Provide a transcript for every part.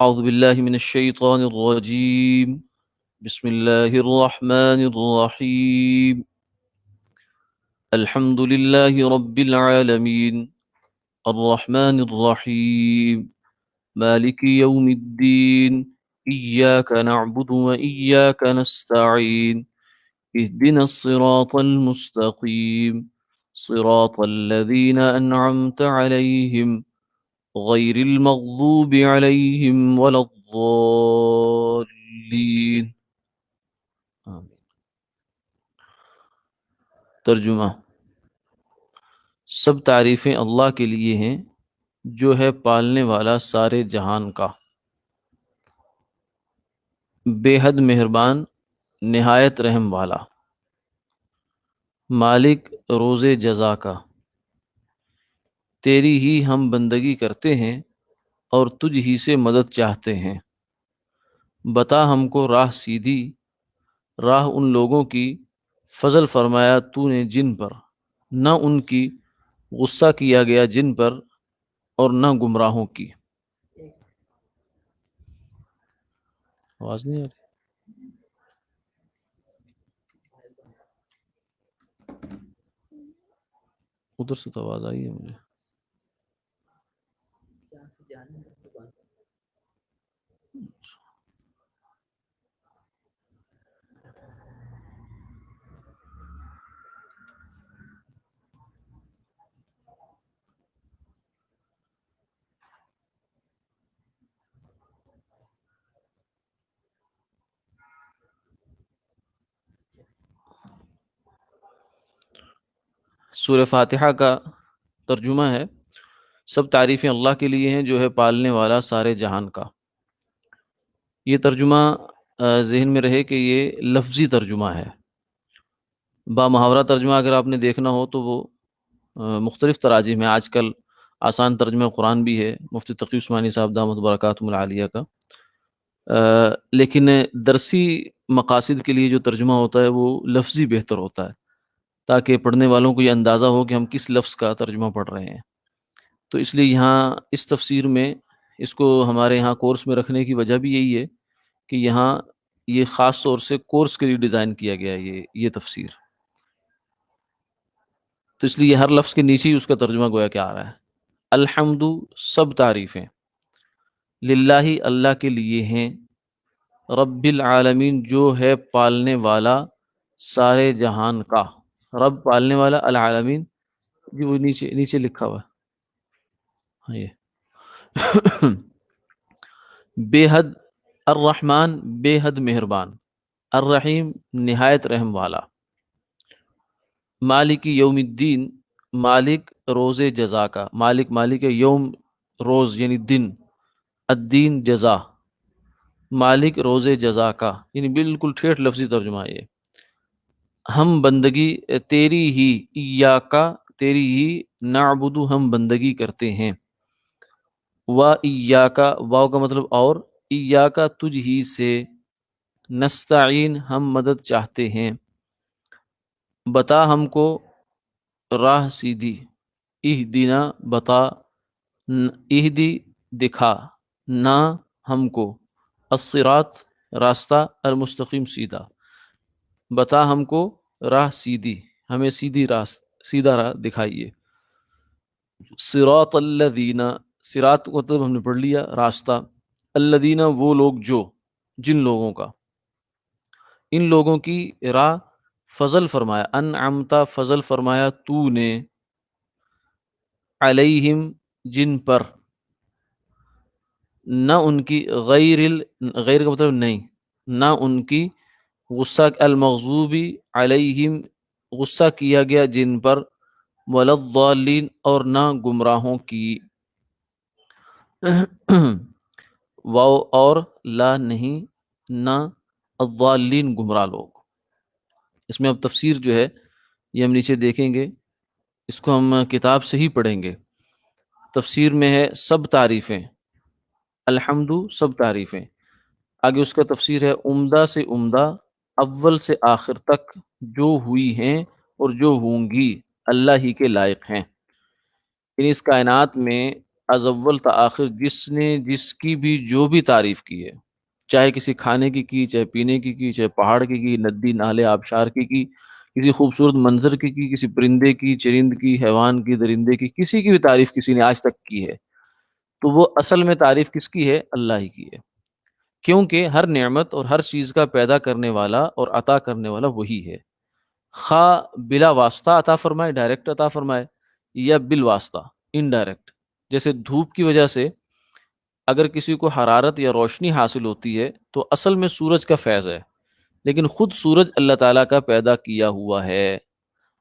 أعوذ بالله من الشيطان الرجيم. بسم الله الرحمن الرحيم. الحمد لله رب العالمين الرحمن الرحيم مالك يوم الدين إياك نعبد وإياك نستعين اهدنا الصراط المستقيم صراط الذين أنعمت عليهم غير المغضوب عليهم ولا الضالين. آمین. ترجمہ: سب تعریفیں اللہ کے لیے ہیں جو ہے پالنے والا سارے جہان کا، بے حد مہربان، نہایت رحم والا، مالک روز جزا کا۔ تیری ہی ہم بندگی کرتے ہیں اور تجھ ہی سے مدد چاہتے ہیں۔ بتا ہم کو راہ سیدھی، راہ ان لوگوں کی فضل فرمایا تو نے جن پر، نہ ان کی غصہ کیا گیا جن پر اور نہ گمراہوں کی۔ آواز نہیں آ رہی؟ ادھر سے تو آواز آئی ہے مجھے۔ سورہ فاتحہ کا ترجمہ ہے: سب تعریفیں اللہ کے لیے ہیں جو ہے پالنے والا سارے جہان کا۔ یہ ترجمہ ذہن میں رہے کہ یہ لفظی ترجمہ ہے۔ با محاورہ ترجمہ اگر آپ نے دیکھنا ہو تو وہ مختلف تراجم میں آج کل آسان ترجمہ قرآن بھی ہے مفتی تقی عثمانی صاحب دامت برکاتہم العالیہ کا، لیکن درسی مقاصد کے لیے جو ترجمہ ہوتا ہے وہ لفظی بہتر ہوتا ہے، تاکہ پڑھنے والوں کو یہ اندازہ ہو کہ ہم کس لفظ کا ترجمہ پڑھ رہے ہیں۔ تو اس لیے یہاں اس تفسیر میں اس کو ہمارے یہاں کورس میں رکھنے کی وجہ بھی یہی ہے کہ یہاں یہ خاص طور سے کورس کے لیے ڈیزائن کیا گیا ہے یہ تفسیر۔ تو اس لیے ہر لفظ کے نیچے ہی اس کا ترجمہ گویا کہ آ رہا ہے۔ الحمد، سب تعریفیں، للہ، اللہ کے لیے ہیں، رب العالمین، جو ہے پالنے والا سارے جہان کا۔ رب پالنے والا، العالمین جی وہ نیچے نیچے لکھا ہوا ہے، ہاں یہ بے حد، الرحمن بے حد مہربان، الرحیم نہایت رحم والا، مالک یوم الدین مالک روز جزا کا۔ مالک یوم روز یعنی دن، الدین جزا، مالک روز جزا کا، یعنی بالکل ٹھیٹھ لفظی ترجمہ ہے یہ۔ ہم بندگی تیری ہی، ایاکا تیری ہی، نعبدو ہم بندگی کرتے ہیں، و ایاکا واو کا مطلب اور، ایاکا تجھ ہی سے، نستعین ہم مدد چاہتے ہیں، بتا ہم کو راہ سیدھی، اہدنا بتا، اہدی دکھا، نہ ہم کو، الصراط راستہ، المستقیم سیدھا، بتا ہم کو راہ سیدھی، ہمیں سیدھا راہ دکھائیے۔ صراط الذین، صراط مطلب ہم نے پڑھ لیا راستہ، الذین وہ لوگ جو، جن لوگوں کا، ان لوگوں کی راہ فضل فرمایا، انعمتا فضل فرمایا تو نے، علیہم جن پر، نہ ان کی غیر کا مطلب نہیں، نہ ان کی غصہ، المغضوبی علیہم غصہ کیا گیا جن پر، ولضالین اور نہ گمراہوں کی، واو اور لا نہیں، نہ الضالین گمراہ لوگ۔ اس میں اب تفسیر جو ہے یہ ہم نیچے دیکھیں گے، اس کو ہم کتاب سے ہی پڑھیں گے۔ تفسیر میں ہے سب تعریفیں، الحمد سب تعریفیں، آگے اس کا تفسیر ہے عمدہ سے عمدہ، اول سے آخر تک جو ہوئی ہیں اور جو ہوں گی اللہ ہی کے لائق ہیں۔ یعنی اس کائنات میں از اول تا آخر جس نے جس کی بھی جو بھی تعریف کی ہے، چاہے کسی کھانے کی، چاہے پینے کی، چاہے پہاڑ کی، ندی نالے آبشار کی، کسی خوبصورت منظر کی، کسی پرندے کی، چرند کی، حیوان کی، درندے کی، کسی کی بھی تعریف کسی نے آج تک کی ہے، تو وہ اصل میں تعریف کس کی ہے؟ اللہ ہی کی ہے، کیونکہ ہر نعمت اور ہر چیز کا پیدا کرنے والا اور عطا کرنے والا وہی ہے، خواہ بلا واسطہ عطا فرمائے، ڈائریکٹ عطا فرمائے، یا بالواسطہ انڈائریکٹ۔ جیسے دھوپ کی وجہ سے اگر کسی کو حرارت یا روشنی حاصل ہوتی ہے تو اصل میں سورج کا فیض ہے، لیکن خود سورج اللہ تعالیٰ کا پیدا کیا ہوا ہے۔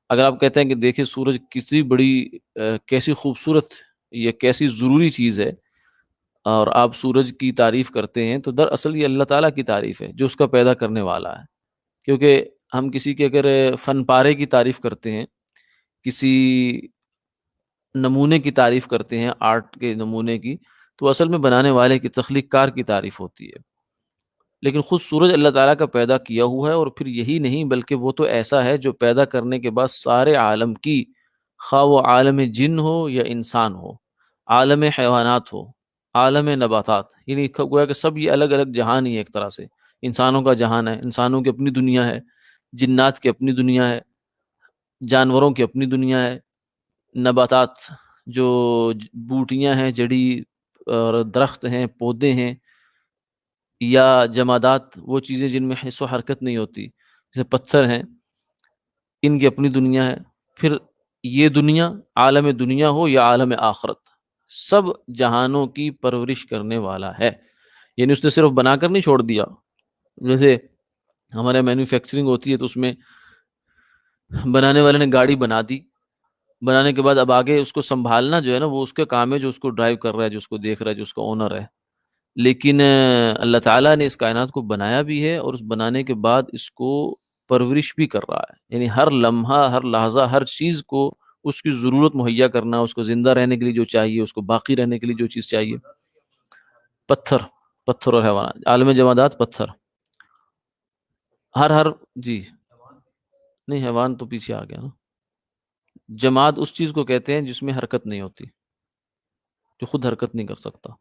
اگر آپ کہتے ہیں کہ دیکھیں سورج کتنی بڑی کیسی خوبصورت یہ کیسی ضروری چیز ہے، اور آپ سورج کی تعریف کرتے ہیں، تو دراصل یہ اللہ تعالیٰ کی تعریف ہے جو اس کا پیدا کرنے والا ہے۔ کیونکہ ہم کسی کے اگر فن پارے کی تعریف کرتے ہیں، کسی نمونے کی تعریف کرتے ہیں، آرٹ کے نمونے کی، تو اصل میں بنانے والے کی، تخلیق کار کی تعریف ہوتی ہے، لیکن خود سورج اللہ تعالیٰ کا پیدا کیا ہوا ہے۔ اور پھر یہی نہیں بلکہ وہ تو ایسا ہے جو پیدا کرنے کے بعد سارے عالم کی، خواہ وہ عالم جن ہو یا انسان ہو، عالم حیوانات ہو، عالم نباتات، یعنی گویا کہ سب یہ الگ الگ جہان ہی ہے ایک طرح سے۔ انسانوں کا جہان ہے، انسانوں کی اپنی دنیا ہے، جنات کی اپنی دنیا ہے، جانوروں کی اپنی دنیا ہے، نباتات جو بوٹیاں ہیں، جڑی اور درخت ہیں، پودے ہیں، یا جمادات وہ چیزیں جن میں حس و حرکت نہیں ہوتی، جیسے پتھر ہیں، ان کی اپنی دنیا ہے۔ پھر یہ دنیا، عالم دنیا ہو یا عالم آخرت، سب جہانوں کی پرورش کرنے والا ہے، یعنی اس نے صرف بنا کر نہیں چھوڑ دیا۔ جیسے ہمارے مینوفیکچرنگ ہوتی ہے تو اس میں بنانے والے نے گاڑی بنا دی، بنانے کے بعد اب آگے اس کو سنبھالنا جو ہے نا، وہ اس کا کام ہے، جو اس کو ڈرائیو کر رہا ہے، جو اس کو دیکھ رہا ہے، جو اس کا اونر ہے۔ لیکن اللہ تعالیٰ نے اس کائنات کو بنایا بھی ہے، اور اس بنانے کے بعد اس کو پرورش بھی کر رہا ہے، یعنی ہر لمحہ، ہر لحظہ، ہر چیز کو اس کی ضرورت مہیا کرنا، اس کو زندہ رہنے کے لیے جو چاہیے، اس کو باقی رہنے کے لیے جو چیز چاہیے۔ پتھر، پتھر اور حیوانات، عالم جمادات پتھر، ہر جی نہیں، حیوان تو پیچھے آ گیا نا۔ جماد اس چیز کو کہتے ہیں جس میں حرکت نہیں ہوتی، جو خود حرکت نہیں کر سکتا۔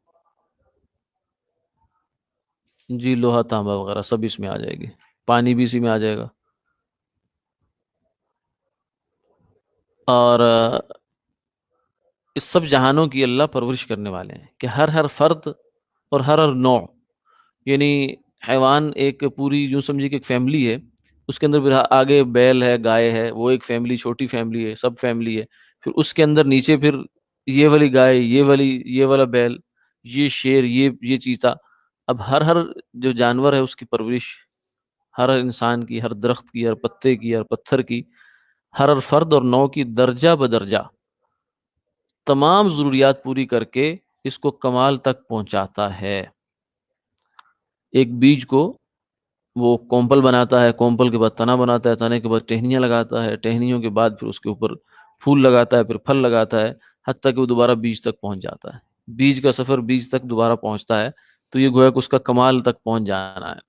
جی لوہا، تانبا وغیرہ سب اس میں آ جائے گی، پانی بھی اسی میں آ جائے گا۔ اور اس سب جہانوں کی اللہ پرورش کرنے والے ہیں کہ ہر ہر فرد اور ہر نوع، یعنی حیوان ایک پوری یوں سمجھیے کہ ایک فیملی ہے، اس کے اندر پھر آگے بیل ہے، گائے ہے، وہ ایک فیملی، چھوٹی فیملی ہے، سب فیملی ہے۔ پھر اس کے اندر نیچے پھر یہ والی گائے، یہ والا بیل، یہ شیر، یہ چیتا۔ اب ہر جو جانور ہے اس کی پرورش، ہر انسان کی، ہر درخت کی، ہر پتے کی، ہر پتھر کی، ہر فرد اور نوع کی درجہ بدرجہ تمام ضروریات پوری کر کے اس کو کمال تک پہنچاتا ہے۔ ایک بیج کو وہ کومپل بناتا ہے، کومپل کے بعد تنا بناتا ہے، تنے کے بعد ٹہنیاں لگاتا ہے، ٹہنیوں کے بعد پھر اس کے اوپر پھول لگاتا ہے، پھر پھل لگاتا ہے، حتیٰ کہ وہ دوبارہ بیج تک پہنچ جاتا ہے۔ بیج کا سفر بیج تک دوبارہ پہنچتا ہے، تو یہ گویا کہ اس کا کمال تک پہنچ جانا ہے۔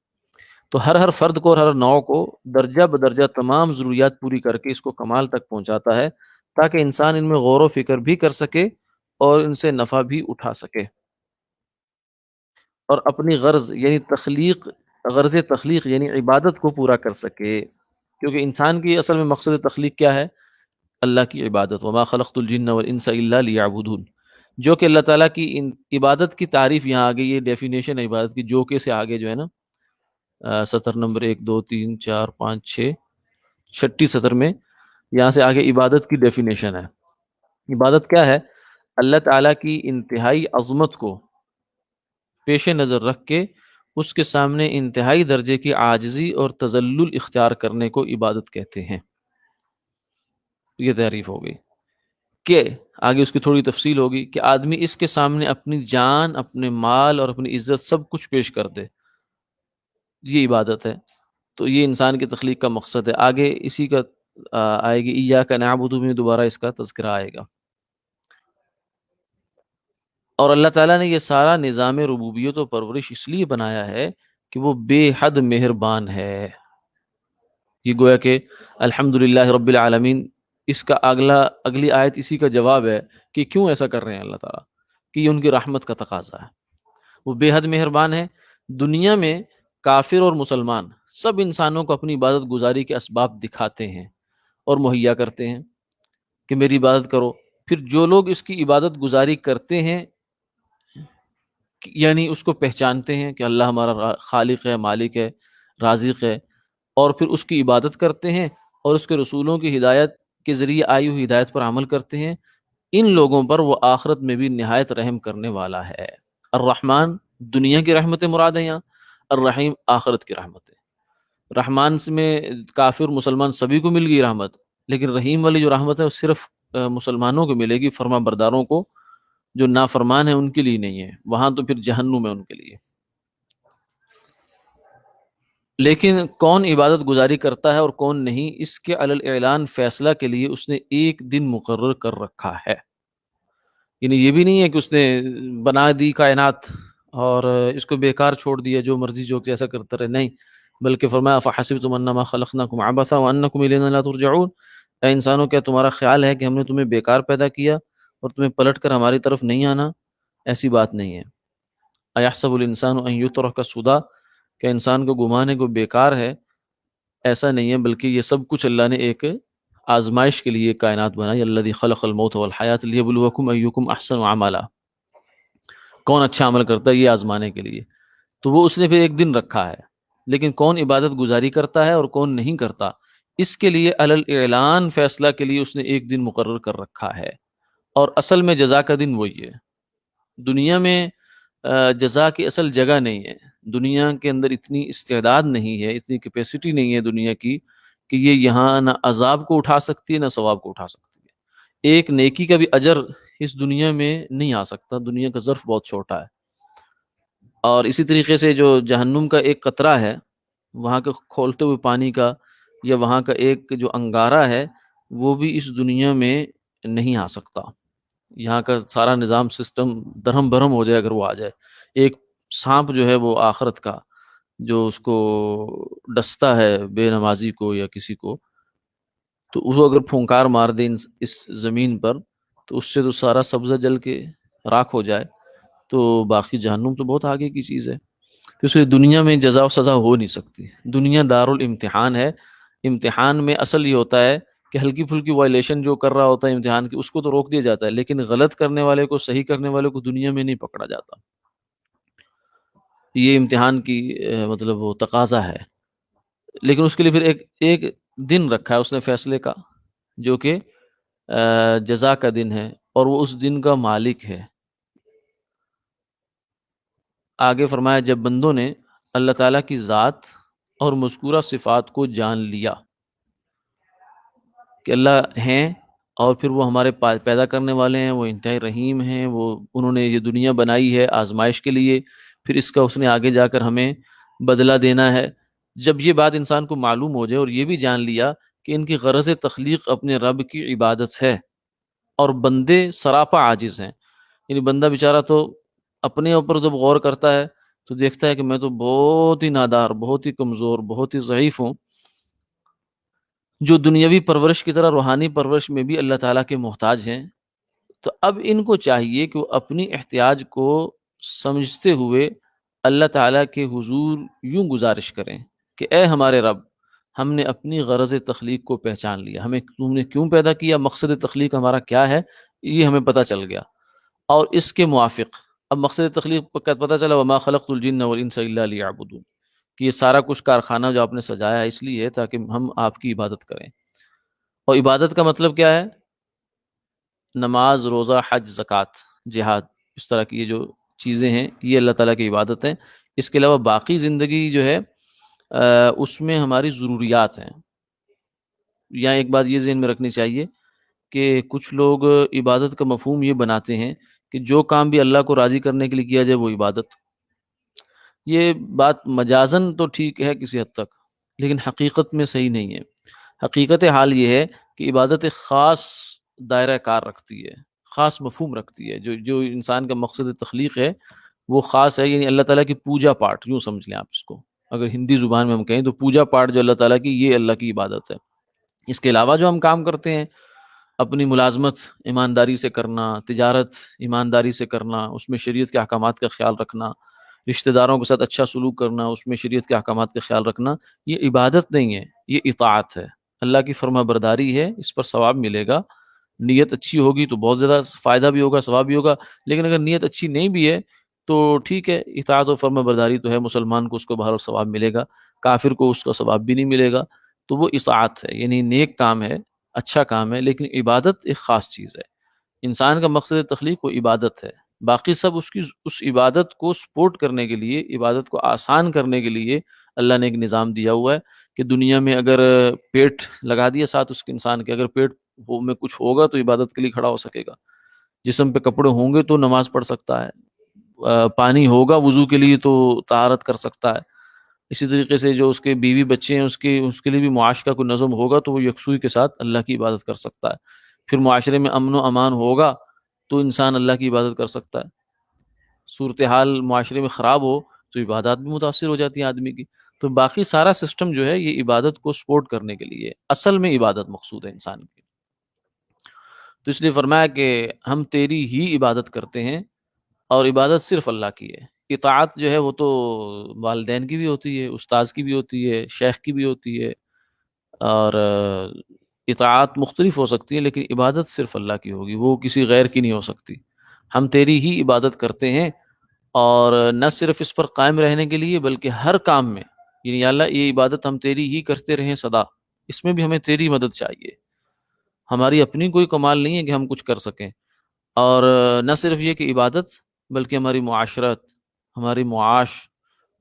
تو ہر فرد کو اور ہر نوع کو درجہ بدرجہ تمام ضروریات پوری کر کے اس کو کمال تک پہنچاتا ہے، تاکہ انسان ان میں غور و فکر بھی کر سکے اور ان سے نفع بھی اٹھا سکے، اور اپنی غرض تخلیق یعنی عبادت کو پورا کر سکے۔ کیونکہ انسان کی اصل میں مقصد تخلیق کیا ہے؟ اللہ کی عبادت۔ وما خلقت الجن والانس الا لیعبدون، جو کہ اللہ تعالیٰ کی عبادت کی تعریف یہاں آگے، یہ ڈیفینیشن ہے عبادت کی، جو کہ سے آگے جو ہے نا سطر نمبر 1 2 3 4 5 6 چھٹی سطر میں، یہاں سے آگے عبادت کی ڈیفینیشن ہے۔ عبادت کیا ہے؟ اللہ تعالیٰ کی انتہائی عظمت کو پیش نظر رکھ کے اس کے سامنے انتہائی درجے کی عاجزی اور تذلل اختیار کرنے کو عبادت کہتے ہیں۔ یہ تعریف ہو گئی کہ آگے اس کی تھوڑی تفصیل ہوگی کہ آدمی اس کے سامنے اپنی جان، اپنے مال اور اپنی عزت سب کچھ پیش کر دے، یہ عبادت ہے۔ تو یہ انسان کی تخلیق کا مقصد ہے۔ آگے اسی کا آئے گی ایاک نعبد میں دوبارہ اس کا تذکرہ آئے گا۔ اور اللہ تعالیٰ نے یہ سارا نظام ربوبیت و پرورش اس لیے بنایا ہے کہ وہ بے حد مہربان ہے۔ یہ گویا کہ الحمدللہ رب العالمین، اس کا اگلی آیت اسی کا جواب ہے کہ کیوں ایسا کر رہے ہیں اللہ تعالیٰ، کہ یہ ان کی رحمت کا تقاضا ہے۔ وہ بے حد مہربان ہے۔ دنیا میں کافر اور مسلمان سب انسانوں کو اپنی عبادت گزاری کے اسباب دکھاتے ہیں اور مہیا کرتے ہیں کہ میری عبادت کرو۔ پھر جو لوگ اس کی عبادت گزاری کرتے ہیں، یعنی اس کو پہچانتے ہیں کہ اللہ ہمارا خالق ہے، مالک ہے، رازق ہے، اور پھر اس کی عبادت کرتے ہیں اور اس کے رسولوں کی ہدایت کے ذریعے آئی ہوئی ہدایت پر عمل کرتے ہیں، ان لوگوں پر وہ آخرت میں بھی نہایت رحم کرنے والا ہے۔ الرحمن دنیا کی رحمت مراد ہے یہاں، الرحیم آخرت کی رحمت ہے۔ رحمان میں کافر مسلمان سبھی کو مل گئی رحمت، لیکن رحیم والی جو رحمت ہے وہ صرف مسلمانوں کو ملے گی، فرما برداروں کو، جو نافرمان ہیں ان کے لیے نہیں ہے، وہاں تو پھر جہنم ہے ان کے لیے۔ لیکن کون عبادت گزاری کرتا ہے اور کون نہیں، اس کے علی الاعلان فیصلہ کے لیے اس نے ایک دن مقرر کر رکھا ہے۔ یعنی یہ بھی نہیں ہے کہ اس نے بنا دی کائنات اور اس کو بیکار چھوڑ دیا، جو مرضی جو جیسا کرتا رہے، نہیں، بلکہ فرمایا فحسبتم انما خلقناکم عبثا وانکم الینا لا ترجعون، اے انسانوں کیا تمہارا خیال ہے کہ ہم نے تمہیں بیکار پیدا کیا اور تمہیں پلٹ کر ہماری طرف نہیں آنا؟ ایسی بات نہیں ہے۔ ایحسب الانسان ان یترک سدی، کہ انسان کو گمان ہے کہ بیکار ہے، ایسا نہیں ہے، بلکہ یہ سب کچھ اللہ نے ایک آزمائش کے لیے کائنات بنائی۔ الذی خلق الموت والحیات لیبلوکم ایکم احسن عملا، کون اچھا عمل کرتا ہے یہ آزمانے کے لیے۔ تو وہ اس نے پھر ایک دن رکھا ہے، لیکن کون عبادت گزاری کرتا ہے اور کون نہیں کرتا، اس کے لیے علی الاعلان فیصلہ کے لیے اس نے ایک دن مقرر کر رکھا ہے، اور اصل میں جزا کا دن وہی ہے۔ دنیا میں جزا کی اصل جگہ نہیں ہے، دنیا کے اندر اتنی استعداد نہیں ہے، اتنی کیپیسٹی نہیں ہے دنیا کی کہ یہ یہاں نہ عذاب کو اٹھا سکتی ہے نہ ثواب کو اٹھا سکتی ہے۔ ایک نیکی کا بھی اجر اس دنیا میں نہیں آ سکتا، دنیا کا ظرف بہت چھوٹا ہے۔ اور اسی طریقے سے جو جہنم کا ایک قطرہ ہے، وہاں کے کھولتے ہوئے پانی کا، یا وہاں کا ایک جو انگارہ ہے، وہ بھی اس دنیا میں نہیں آ سکتا۔ یہاں کا سارا نظام سسٹم درہم برہم ہو جائے اگر وہ آ جائے۔ ایک سانپ جو ہے وہ آخرت کا، جو اس کو ڈستا ہے بے نمازی کو یا کسی کو، تو اس کو اگر پھونکار مار دے اس زمین پر، تو اس سے تو سارا سبزہ جل کے راکھ ہو جائے، تو باقی جہنم تو بہت آگے کی چیز ہے۔ تو اس لیے دنیا میں جزا و سزا ہو نہیں سکتی۔ دنیا دار الامتحان ہے۔ امتحان میں اصل یہ ہوتا ہے کہ ہلکی پھلکی وائلیشن جو کر رہا ہوتا ہے امتحان کی، اس کو تو روک دیا جاتا ہے، لیکن غلط کرنے والے کو، صحیح کرنے والے کو دنیا میں نہیں پکڑا جاتا۔ یہ امتحان کی مطلب وہ تقاضا ہے۔ لیکن اس کے لیے پھر ایک دن رکھا ہے اس نے فیصلے کا، جو کہ جزا کا دن ہے، اور وہ اس دن کا مالک ہے۔ آگے فرمایا جب بندوں نے اللہ تعالیٰ کی ذات اور مذکورہ صفات کو جان لیا کہ اللہ ہیں، اور پھر وہ ہمارے پیدا کرنے والے ہیں، وہ انتہائی رحیم ہیں، وہ انہوں نے یہ دنیا بنائی ہے آزمائش کے لیے، پھر اس کا اس نے آگے جا کر ہمیں بدلہ دینا ہے۔ جب یہ بات انسان کو معلوم ہو جائے اور یہ بھی جان لیا کہ ان کی غرض تخلیق اپنے رب کی عبادت ہے، اور بندے سراپا عاجز ہیں، یعنی بندہ بیچارہ تو اپنے اوپر جب غور کرتا ہے تو دیکھتا ہے کہ میں تو بہت ہی نادار، بہت ہی کمزور، بہت ہی ضعیف ہوں، جو دنیاوی پرورش کی طرح روحانی پرورش میں بھی اللہ تعالیٰ کے محتاج ہیں۔ تو اب ان کو چاہیے کہ وہ اپنی احتیاج کو سمجھتے ہوئے اللہ تعالیٰ کے حضور یوں گزارش کریں کہ اے ہمارے رب، ہم نے اپنی غرض تخلیق کو پہچان لیا، ہمیں تم نے کیوں پیدا کیا، مقصد تخلیق ہمارا کیا ہے، یہ ہمیں پتہ چل گیا، اور اس کے موافق اب مقصد تخلیق کا پتہ چلا، وما خلقت الجن والانس الا لیعبدون، کہ یہ سارا کچھ کارخانہ جو آپ نے سجایا ہے اس لیے ہے تاکہ ہم آپ کی عبادت کریں۔ اور عبادت کا مطلب کیا ہے؟ نماز، روزہ، حج، زکوٰۃ، جہاد، اس طرح کی یہ جو چیزیں ہیں یہ اللہ تعالیٰ کی عبادت ہیں۔ اس کے علاوہ باقی زندگی جو ہے اس میں ہماری ضروریات ہیں۔ یہاں ایک بات یہ ذہن میں رکھنی چاہیے کہ کچھ لوگ عبادت کا مفہوم یہ بناتے ہیں کہ جو کام بھی اللہ کو راضی کرنے کے لیے کیا جائے وہ عبادت۔ یہ بات مجازن تو ٹھیک ہے کسی حد تک، لیکن حقیقت میں صحیح نہیں ہے۔ حقیقت حال یہ ہے کہ عبادت ایک خاص دائرہ کار رکھتی ہے، خاص مفہوم رکھتی ہے۔ جو انسان کا مقصد تخلیق ہے وہ خاص ہے، یعنی اللہ تعالیٰ کی پوجا پاٹ، یوں سمجھ لیں آپ اس کو، اگر ہندی زبان میں ہم کہیں تو پوجا پاٹ جو اللہ تعالیٰ کی، یہ اللہ کی عبادت ہے۔ اس کے علاوہ جو ہم کام کرتے ہیں اپنی ملازمت ایمانداری سے کرنا، تجارت ایمانداری سے کرنا، اس میں شریعت کے احکامات کا خیال رکھنا، رشتہ داروں کے ساتھ اچھا سلوک کرنا، اس میں شریعت کے احکامات کا خیال رکھنا، یہ عبادت نہیں ہے، یہ اطاعت ہے، اللہ کی فرما برداری ہے، اس پر ثواب ملے گا۔ نیت اچھی ہوگی تو بہت زیادہ فائدہ بھی ہوگا، ثواب بھی ہوگا، لیکن اگر نیت اچھی نہیں بھی ہے تو ٹھیک ہے، اطاعت و فرما برداری تو ہے، مسلمان کو اس کو بہر ثواب ملے گا، کافر کو اس کا ثواب بھی نہیں ملے گا، تو وہ اطاعت ہے، یعنی نیک کام ہے، اچھا کام ہے، لیکن عبادت ایک خاص چیز ہے۔ انسان کا مقصد تخلیق وہ عبادت ہے، باقی سب اس عبادت کو سپورٹ کرنے کے لیے، عبادت کو آسان کرنے کے لیے اللہ نے ایک نظام دیا ہوا ہے کہ دنیا میں اگر پیٹ لگا دیا ساتھ اس کے انسان کے، اگر پیٹ میں کچھ ہوگا تو عبادت کے لیے کھڑا ہو سکے گا، جسم پہ کپڑے ہوں گے تو نماز پڑھ سکتا ہے، پانی ہوگا وضو کے لیے تو طہارت کر سکتا ہے، اسی طریقے سے جو اس کے بیوی بچے ہیں اس کے لیے بھی معاش کا کوئی نظم ہوگا تو وہ یکسوئی کے ساتھ اللہ کی عبادت کر سکتا ہے، پھر معاشرے میں امن و امان ہوگا تو انسان اللہ کی عبادت کر سکتا ہے، صورتحال معاشرے میں خراب ہو تو عبادات بھی متاثر ہو جاتی ہیں آدمی کی، تو باقی سارا سسٹم جو ہے یہ عبادت کو سپورٹ کرنے کے لیے، اصل میں عبادت مقصود ہے انسان کی۔ تو اس لیے فرمایا کہ ہم تیری ہی عبادت کرتے ہیں، اور عبادت صرف اللہ کی ہے۔ اطاعت جو ہے وہ تو والدین کی بھی ہوتی ہے، استاذ کی بھی ہوتی ہے، شیخ کی بھی ہوتی ہے، اور اطاعت مختلف ہو سکتی ہے، لیکن عبادت صرف اللہ کی ہوگی، وہ کسی غیر کی نہیں ہو سکتی۔ ہم تیری ہی عبادت کرتے ہیں، اور نہ صرف اس پر قائم رہنے کے لیے بلکہ ہر کام میں، یعنی یا اللہ یہ عبادت ہم تیری ہی کرتے رہیں سدا، اس میں بھی ہمیں تیری مدد چاہیے، ہماری اپنی کوئی کمال نہیں ہے کہ ہم کچھ کر سکیں، اور نہ صرف یہ کہ عبادت بلکہ ہماری معاشرت، ہماری معاش،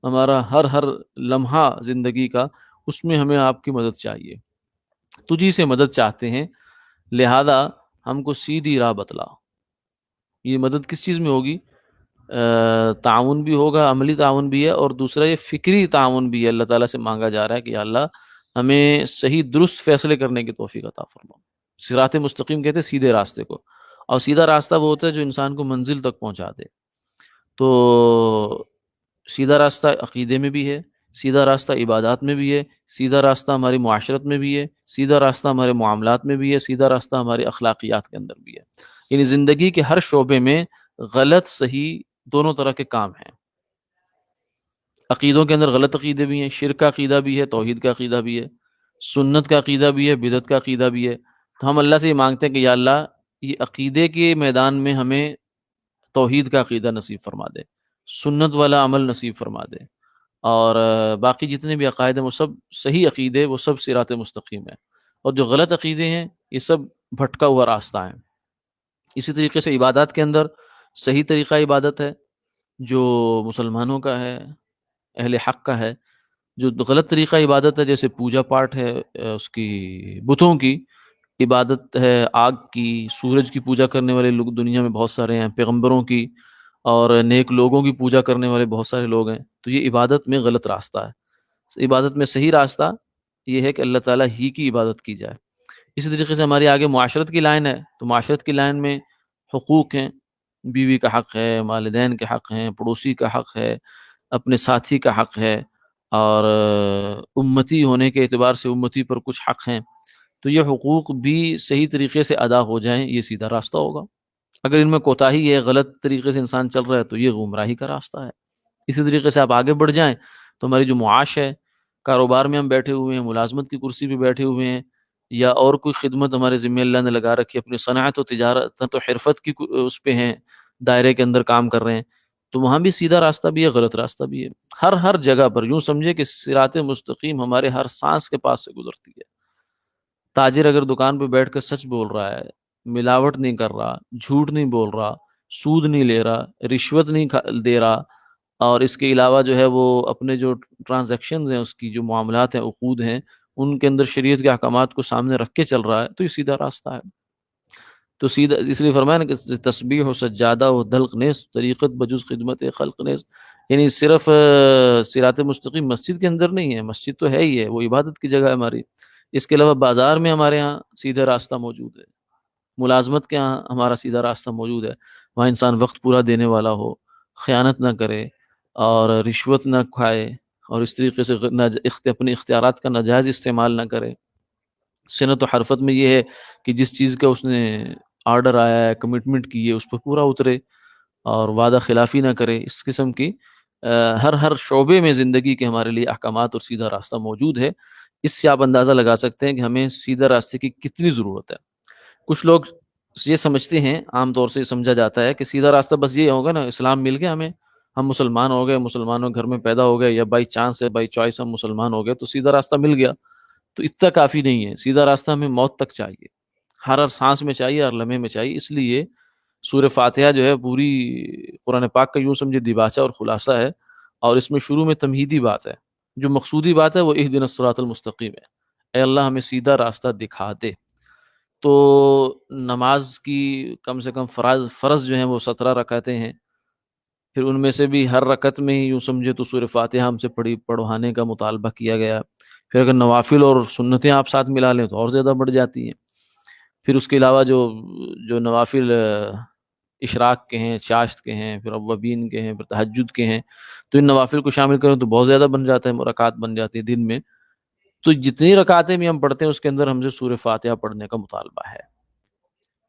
ہمارا ہر لمحہ زندگی کا، اس میں ہمیں آپ کی مدد چاہیے، تجھی سے مدد چاہتے ہیں، لہذا ہم کو سیدھی راہ بتلا۔ یہ مدد کس چیز میں ہوگی؟ تعاون بھی ہوگا، عملی تعاون بھی ہے، اور دوسرا یہ فکری تعاون بھی ہے، اللہ تعالیٰ سے مانگا جا رہا ہے کہ یا اللہ ہمیں صحیح درست فیصلے کرنے کی توفیق عطا فرما۔ صراط مستقیم کہتے ہیں سیدھے راستے کو، اور سیدھا راستہ وہ ہوتا ہے جو انسان کو منزل تک پہنچا دے۔ تو سیدھا راستہ عقیدے میں بھی ہے، سیدھا راستہ عبادات میں بھی ہے، سیدھا راستہ ہماری معاشرت میں بھی ہے، سیدھا راستہ ہمارے معاملات میں بھی ہے، سیدھا راستہ ہمارے اخلاقیات کے اندر بھی ہے، یعنی زندگی کے ہر شعبے میں غلط صحیح دونوں طرح کے کام ہیں۔ عقیدوں کے اندر غلط عقیدے بھی ہیں، شرک کا عقیدہ بھی ہے، توحید کا عقیدہ بھی ہے، سنت کا عقیدہ بھی ہے، بدعت کا عقیدہ بھی ہے، تو ہم اللہ سے یہ مانگتے ہیں کہ یا اللہ یہ عقیدے کے میدان میں ہمیں توحید کا عقیدہ نصیب فرما دے، سنت والا عمل نصیب فرما دے، اور باقی جتنے بھی عقائد ہیں وہ سب صحیح عقیدے، وہ سب صراط مستقیم ہے، اور جو غلط عقیدے ہیں یہ سب بھٹکا ہوا راستہ ہیں۔ اسی طریقے سے عبادات کے اندر صحیح طریقہ عبادت ہے جو مسلمانوں کا ہے، اہل حق کا ہے، جو غلط طریقہ عبادت ہے جیسے پوجا پاٹ ہے، اس کی بتوں کی عبادت ہے، آگ کی، سورج کی پوجا کرنے والے لوگ دنیا میں بہت سارے ہیں، پیغمبروں کی اور نیک لوگوں کی پوجا کرنے والے بہت سارے لوگ ہیں، تو یہ عبادت میں غلط راستہ ہے۔ عبادت میں صحیح راستہ یہ ہے کہ اللہ تعالیٰ ہی کی عبادت کی جائے۔ اسی طریقے سے ہماری آگے معاشرت کی لائن ہے، تو معاشرت کی لائن میں حقوق ہیں، بیوی کا حق ہے، والدین کے حق ہیں، پڑوسی کا حق ہے، اپنے ساتھی کا حق ہے، اور امتی ہونے کے اعتبار سے امتی پر کچھ حق ہیں، تو یہ حقوق بھی صحیح طریقے سے ادا ہو جائیں، یہ سیدھا راستہ ہوگا۔ اگر ان میں کوتاہی ہے، غلط طریقے سے انسان چل رہا ہے تو یہ گمراہی کا راستہ ہے۔ اسی طریقے سے آپ آگے بڑھ جائیں تو ہماری جو معاش ہے، کاروبار میں ہم بیٹھے ہوئے ہیں، ملازمت کی کرسی پہ بیٹھے ہوئے ہیں، یا اور کوئی خدمت ہمارے ذمہ اللہ نے لگا رکھی ہے، اپنی صنعت و تجارت تو حرفت کی اس پہ ہیں، دائرے کے اندر کام کر رہے ہیں، تو وہاں بھی سیدھا راستہ بھی ہے، غلط راستہ بھی ہے، ہر جگہ پر یوں سمجھے کہ صراط مستقیم ہمارے ہر سانس کے پاس سے گزرتی ہے۔ تاجر اگر دکان پہ بیٹھ کر سچ بول رہا ہے، ملاوٹ نہیں کر رہا، جھوٹ نہیں بول رہا، سود نہیں لے رہا، رشوت نہیں دے رہا، اور اس کے علاوہ جو ہے وہ اپنے جو ٹرانزیکشنز ہیں، اس کی جو معاملات ہیں، عقود ہیں، ان کے اندر شریعت کے احکامات کو سامنے رکھ کے چل رہا ہے، تو یہ سیدھا راستہ ہے۔ تو سیدھا اس لیے فرمایا نا کہ تسبیح و سجادہ و دلق نیز، طریقت بجز خدمت خلق نیز، یعنی صرف صراط مستقیم مسجد کے اندر نہیں ہے، مسجد تو ہے ہی ہے، وہ عبادت کی جگہ ہے ہماری، اس کے علاوہ بازار میں ہمارے ہاں سیدھا راستہ موجود ہے، ملازمت کے ہاں ہمارا سیدھا راستہ موجود ہے، وہاں انسان وقت پورا دینے والا ہو، خیانت نہ کرے، اور رشوت نہ کھائے، اور اس طریقے سے اپنے اختیارات کا ناجائز استعمال نہ کرے، سنت و حرفت میں یہ ہے کہ جس چیز کا اس نے آرڈر آیا ہے، کمٹمنٹ کی ہے، اس پہ پورا اترے اور وعدہ خلافی نہ کرے۔ اس قسم کی ہر شعبے میں زندگی کے ہمارے لیے احکامات اور سیدھا راستہ موجود ہے۔ اس سے آپ اندازہ لگا سکتے ہیں کہ ہمیں سیدھا راستے کی کتنی ضرورت ہے۔ کچھ لوگ یہ سمجھتے ہیں، عام طور سے سمجھا جاتا ہے کہ سیدھا راستہ بس یہ ہوگا نا، اسلام مل گیا ہمیں، ہم مسلمان ہو گئے، مسلمانوں کے گھر میں پیدا ہو گئے، یا بائی چانس ہے، بائی چوائس ہم مسلمان ہو گئے تو سیدھا راستہ مل گیا۔ تو اتنا کافی نہیں ہے، سیدھا راستہ ہمیں موت تک چاہیے، ہر سانس میں چاہیے، ہر لمحے میں چاہیے۔ اس لیے سورہ فاتحہ جو ہے پوری قرآن پاک کا یوں سمجھے دیباچہ اور خلاصہ ہے، اور اس میں شروع میں تمہیدی بات ہے، جو مقصودی بات ہے وہ اہدنا الصراط المستقیم ہے، اے اللہ ہمیں سیدھا راستہ دکھا دے۔ تو نماز کی کم سے کم فرض جو ہیں وہ 17 رکعتیں ہیں، پھر ان میں سے بھی ہر رکعت میں ہی یوں سمجھے تو سورہ فاتحہ ہم سے پڑھوانے کا مطالبہ کیا گیا۔ پھر اگر نوافل اور سنتیں آپ ساتھ ملا لیں تو اور زیادہ بڑھ جاتی ہیں۔ پھر اس کے علاوہ جو نوافل اشراق کے ہیں، چاشت کے ہیں، پھر اوابین کے ہیں، پھر تہجد کے ہیں، تو ان نوافل کو شامل کریں تو بہت زیادہ بن جاتا ہے، رکعات بن جاتی ہے دن میں۔ تو جتنی رکعتیں بھی ہم پڑھتے ہیں اس کے اندر ہم سے سورہ فاتحہ پڑھنے کا مطالبہ ہے،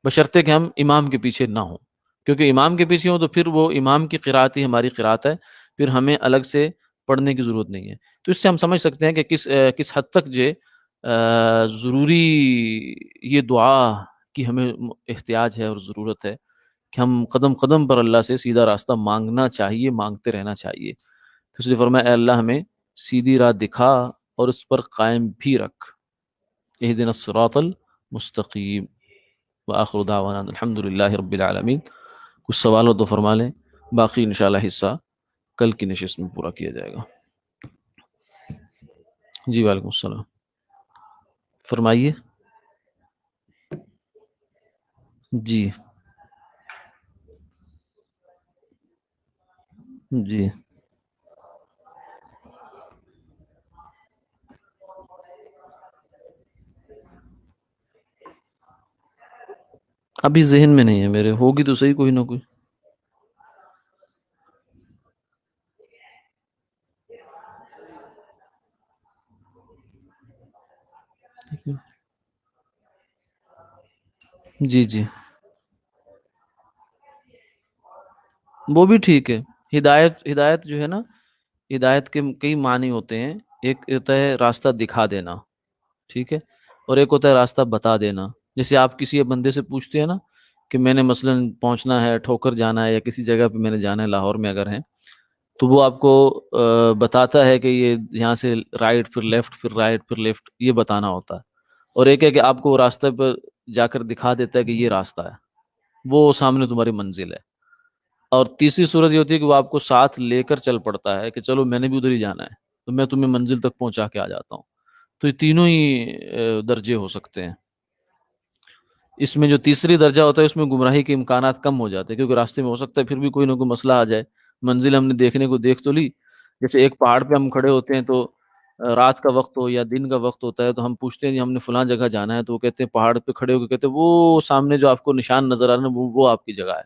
بشرطے کہ ہم امام کے پیچھے نہ ہوں، کیونکہ امام کے پیچھے ہوں تو پھر وہ امام کی قرات ہی ہماری قرات ہے، پھر ہمیں الگ سے پڑھنے کی ضرورت نہیں ہے۔ تو اس سے ہم سمجھ سکتے ہیں کہ کس حد تک ضروری یہ دعا کی ہمیں احتیاج ہے اور ضرورت ہے کہ ہم قدم قدم پر اللہ سے سیدھا راستہ مانگنا چاہیے، مانگتے رہنا چاہیے۔ تو اس لیے فرمایا، اے اللہ ہمیں سیدھی راہ دکھا اور اس پر قائم بھی رکھ، اہدنا الصراط المستقیم۔ وآخر دعوانا الحمد للہ رب العالمین۔ کچھ سوال ہو تو فرما لیں، باقی انشاءاللہ حصہ کل کی نشست میں پورا کیا جائے گا۔ جی وعلیکم السلام، فرمائیے۔ جی جی ابھی ذہن میں نہیں ہے میرے، ہوگی تو صحیح کوئی نہ کوئی۔ جی جی، وہ بھی ٹھیک ہے۔ ہدایت جو ہے نا، ہدایت کے کئی معنی ہوتے ہیں۔ ایک ہوتا ہے راستہ دکھا دینا، ٹھیک ہے، اور ایک ہوتا ہے راستہ بتا دینا۔ جیسے آپ کسی بندے سے پوچھتے ہیں نا کہ میں نے مثلا پہنچنا ہے، ٹھوکر جانا ہے، یا کسی جگہ پہ میں نے جانا ہے، لاہور میں اگر ہیں، تو وہ آپ کو بتاتا ہے کہ یہ یہاں سے رائٹ پھر لیفٹ، پھر رائٹ پھر لیفٹ، یہ بتانا ہوتا ہے۔ اور ایک ہے کہ آپ کو وہ راستہ پر جا کر دکھا دیتا ہے کہ یہ راستہ ہے، وہ سامنے تمہاری منزل ہے۔ اور تیسری صورت یہ ہوتی ہے کہ وہ آپ کو ساتھ لے کر چل پڑتا ہے کہ چلو میں نے بھی ادھر ہی جانا ہے، تو میں تمہیں منزل تک پہنچا کے آ جاتا ہوں۔ تو یہ تینوں ہی درجے ہو سکتے ہیں۔ اس میں جو تیسری درجہ ہوتا ہے اس میں گمراہی کے امکانات کم ہو جاتے ہیں، کیونکہ راستے میں ہو سکتا ہے پھر بھی کوئی نہ کوئی مسئلہ آ جائے۔ منزل ہم نے دیکھنے کو دیکھ تو لی، جیسے ایک پہاڑ پہ ہم کھڑے ہوتے ہیں تو رات کا وقت ہو یا دن کا وقت ہوتا ہے تو ہم پوچھتے ہیں جی ہم نے فلاں جگہ جانا ہے، تو وہ کہتے ہیں پہاڑ پہ کھڑے ہو کے کہتے ہیں وہ سامنے جو آپ کو نشان نظر آ رہا ہے وہ آپ کی جگہ ہے،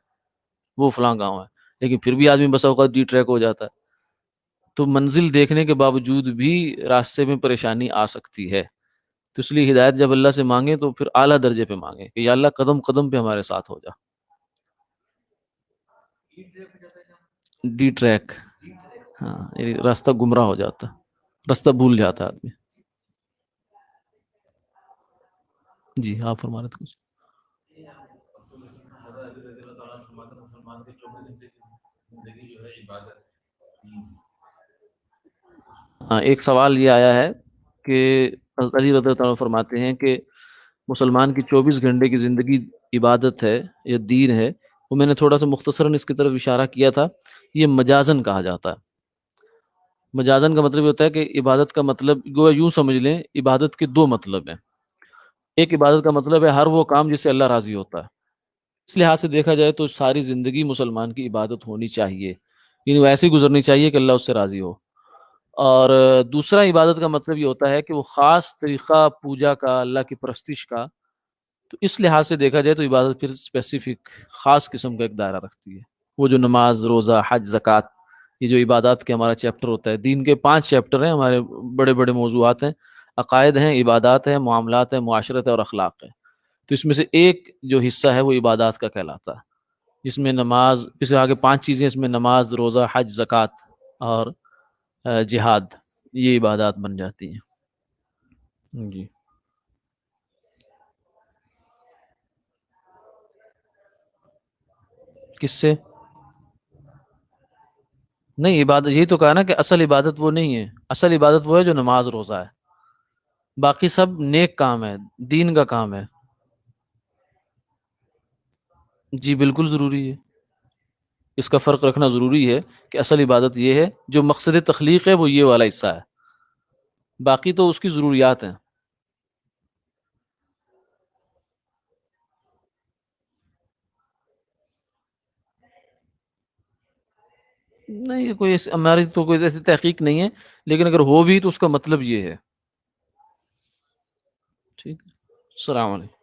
وہ فلاں گاؤں ہے۔ لیکن پھر بھی آدمی بسا اوقات ڈی ٹریک ہو جاتا ہے۔ تو منزل دیکھنے کے باوجود بھی راستے میں پریشانی آ سکتی ہے۔ تو اس لیے ہدایت جب اللہ سے مانگے تو پھر اعلیٰ درجے پہ مانگے کہ یا اللہ قدم قدم پہ ہمارے ساتھ ہو جا۔ ڈی ٹریک، ہاں، یعنی راستہ گمراہ ہو جاتا، راستہ بھول جاتا آدمی۔ جی آپ فرما رہے تھے کچھ؟ ہاں، ایک سوال یہ آیا ہے کہ حضرت علی رضی اللہ عنہ فرماتے ہیں کہ مسلمان کی 24 گھنٹے کی زندگی عبادت ہے یا دین ہے۔ وہ میں نے تھوڑا سا مختصراً اس کی طرف اشارہ کیا تھا، یہ مجازن کہا جاتا ہے۔ مجازن کا مطلب یہ ہوتا ہے کہ عبادت کا مطلب گویا یوں سمجھ لیں، عبادت کے دو مطلب ہیں۔ ایک عبادت کا مطلب ہے ہر وہ کام جس سے اللہ راضی ہوتا ہے۔ اس لحاظ سے دیکھا جائے تو ساری زندگی مسلمان کی عبادت ہونی چاہیے، یعنی وہ ایسی گزرنی چاہیے کہ اللہ اس سے راضی ہو۔ اور دوسرا عبادت کا مطلب یہ ہوتا ہے کہ وہ خاص طریقہ پوجا کا، اللہ کی پرستش کا۔ تو اس لحاظ سے دیکھا جائے تو عبادت پھر اسپیسیفک خاص قسم کا ایک دائرہ رکھتی ہے۔ وہ جو نماز، روزہ، حج، زکوٰۃ، یہ جو عبادات کے ہمارا چیپٹر ہوتا ہے، دین کے 5 چیپٹر ہیں ہمارے، بڑے بڑے موضوعات ہیں۔ عقائد ہیں، عبادات ہیں، معاملات ہیں، معاشرت ہے اور اخلاق ہے۔ تو اس میں سے ایک جو حصہ ہے وہ عبادات کا کہلاتا ہے، جس میں نماز، اس کے آگے 5 چیزیں، اس میں نماز، روزہ، حج، زکوٰۃ اور جہاد، یہ عبادات بن جاتی ہیں۔ جی کس سے؟ نہیں، عبادت یہی تو کہا نا کہ اصل عبادت وہ نہیں ہے، اصل عبادت وہ ہے جو نماز روزہ ہے، باقی سب نیک کام ہے، دین کا کام ہے۔ جی بالکل ضروری ہے، اس کا فرق رکھنا ضروری ہے کہ اصل عبادت یہ ہے، جو مقصد تخلیق ہے وہ یہ والا حصہ ہے، باقی تو اس کی ضروریات ہیں۔ نہیں یہ کوئی ہماری تو کوئی ایسی تحقیق نہیں ہے، لیکن اگر ہو بھی تو اس کا مطلب یہ ہے۔ ٹھیک ہے، السلام علیکم۔